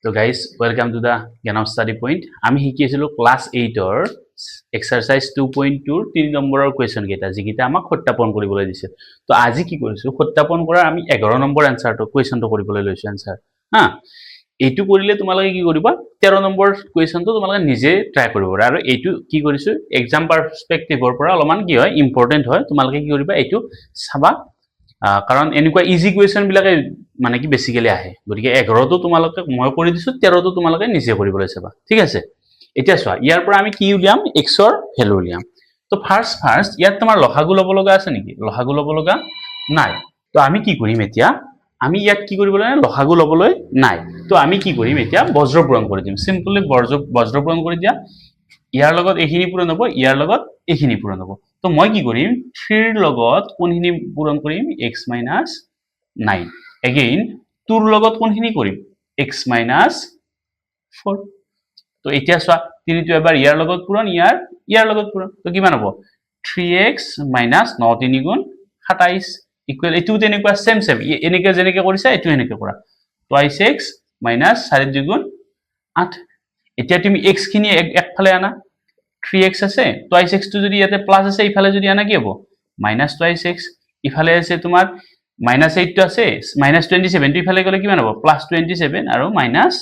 তো guys welcome to the জ্ঞান study point আমি শিকিছিলোঁ ক্লাছ 8-ৰ এক্সাৰচাইজ 2.2 ৰ 3 নম্বৰৰ কুৱেশ্যন কেইটা যিকেইটা আমাক সত্যাপন কৰিবলৈ দিছে তো আজি কি কৰিছো সত্যাপন কৰাৰ আমি 11 নম্বৰ এনসাৰটো কুৱেশ্যনটো কৰিবলৈ লৈছো এনসাৰ হা এইটো কৰিলে তোমালোকে কি কৰিবা 13 নম্বৰ কুৱেশ্যনটো তোমালোকে নিজে ট্ৰাই কৰিব পাৰা আৰু এইটো কি কৰিছো এক্সাম পাৰ্সপেক্টিভৰ পৰা অলপমান কি হয় ইম্পৰ্টেন্ট হয় তোমালোকে কি কৰিবা এইটো চাবা কাৰণ এনেকুৱা ইজি কুৱেশ্যন বিলাকে মানে কি বেসিক্যালি আহে গতিকে 11 তো তোমালোকে মই কৰি দিছো 13 তো তোমালোকে নিজে কৰিবলৈ চাবা ঠিক আছে এতিয়া চোৱা ইয়াৰ পৰা আমি কি উলিয়াম x ৰ ভ্যালু উলিয়াম তো ফাৰ্স্ট ইয়াত তোমাৰ লসাগু লব লগা আছে নেকি লসাগু লব লগা নাই তো আমি কি কৰিম এতিয়া আমি ইয়াত কি কৰিবলৈ লসাগু লবলৈ নাই তো আমি কি কৰিম এতিয়া বজ্ৰপূৰণ কৰি দিম সিম্পলি বজ্ৰপূৰণ কৰি দিয়া ইয়াৰ লগত এখিনি পূৰণ হ'ব ইয়াৰ লগত এখিনি পূৰণ হ'ব তো মই কি কৰিম 3 ৰ লগত কোনখিনি পূৰণ কৰিম x - 9 again 2 ৰ লগত কোনখিনি কৰিম x - 4 তো এতিয়া চোৱা 3 টো এবাৰ ইয়াৰ লগত পূৰণ ইয়াৰ লগত পূৰণ তো কিমান হ'ব 3x - 9 3 গুণ 27 ইকুৱেল এটো তেনেকুৱা সেম এনেকে যেনেকে কৰিছা এটো এনেকে কৰা twice x minus 4 2 গুণ 8 এতিয়া তুমি x খিনি একফালে আনা 3x আছে twice x টো যদি ইয়াতে প্লাস আছে ইফালে যদি আনা কি হ'ব minus twice x ইফালে আছে তোমাৰ minus 8 টো আছে minus 27 টো ইফালে গলে কিমান হ'ব plus 27 আৰু minus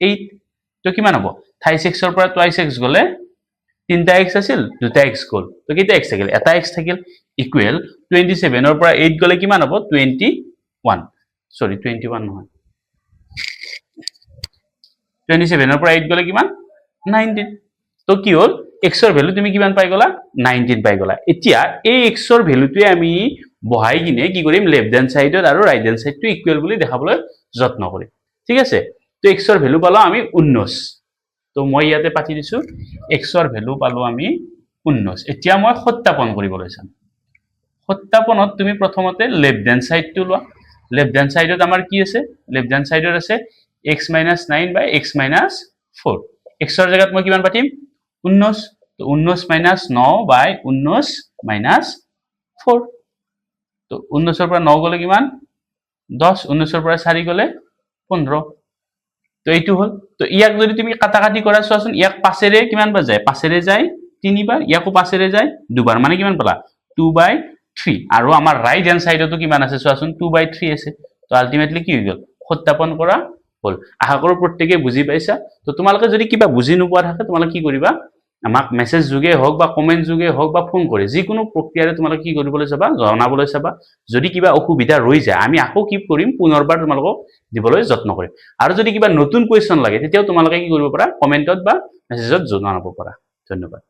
8 তো কিমান হ'ব 26x ৰ পৰা twice x গলে 3টা x আছিল 2টা x গল তো কেইটা x থাকিল এটা x থাকিল ইকুৱেল 27 ৰ পৰা 8 গলে কিমান হ'ব 21 সৰি 21 নহয় 27 ৰ পৰা 8 গলে কিমান 19 তো কি হল x ৰ ভ্যালু তুমি কিমান পাই গলা 19 পাই গলা এতিয়া এই x ৰ ভ্যালুটোৱে আমি বহাই কিনে কি কৰিম লেফট হ্যান্ড সাইডত আৰু ৰাইট হ্যান্ড সাইডটো ইকুৱেল বুলি দেখাবলৈ যত্ন কৰিম ঠিক আছে তো x ৰ ভ্যালু পালো আমি 19 তো মই ইয়াতে পাতি দিছো x ৰ ভ্যালু পালো আমি 19 এতিয়া মই সত্যাপন কৰিবলৈ চাম সত্যাপনত তুমি প্ৰথমতে লেফট হ্যান্ড সাইডটো লোৱা লেফট হ্যান্ড সাইডত আমাৰ কি আছে লেফট হ্যান্ড সাইডত আছে x - 9 by x - 4 x ৰ জায়গাত মই কিমান পাতিম 19 তো 19 - 9 by 19 - 4 তো 19 ৰ পৰা 9 গলে কিমান 10 19 ৰ পৰা 4 গলে 15 তো এইটো হল তো ইয়াক যদি তুমি কাটাকাটি কৰা চোৱাচোন ইয়াক পাছেৰে কিমান বাৰ যায় পাছেৰে যায় 3 বাৰ ইয়াকো পাছেৰে যায় দুবাৰ মানে কিমান পালা 2/3 আৰু আমাৰ ৰাইট হ্যান্ড সাইডতো কিমান আছে চোৱাচোন 2/3 আছে তো আলটিমেটলি কি হৈ গল সত্যাপন কৰা হল আশা কৰো প্ৰত্যেককে বুজি পাইছা তো তোমালোকে যদি কিবা বুজি নোপোৱা থাকে তোমালোকে কি কৰিবা আমাক মেসেজ যোগে হোক বা কমেন্ট যোগে হোক বা ফোন কৰি যিকোনো প্ৰক্ৰিয়াৰে তোমালোকে কি কৰিবলৈ চাবা জনাবলৈ চাবা যদি কিবা অসুবিধা ৰৈ যায় আমি আকৌ কি কৰিম পুনৰবাৰ তোমালোকক দিবলৈ যত্ন কৰিম আৰু যদি কিবা নতুন কুৱেশ্যন লাগে তেতিয়াও তোমালোকে কি কৰিব পাৰা কমেন্টত বা মেসেজত জনাব পাৰা ধন্যবাদ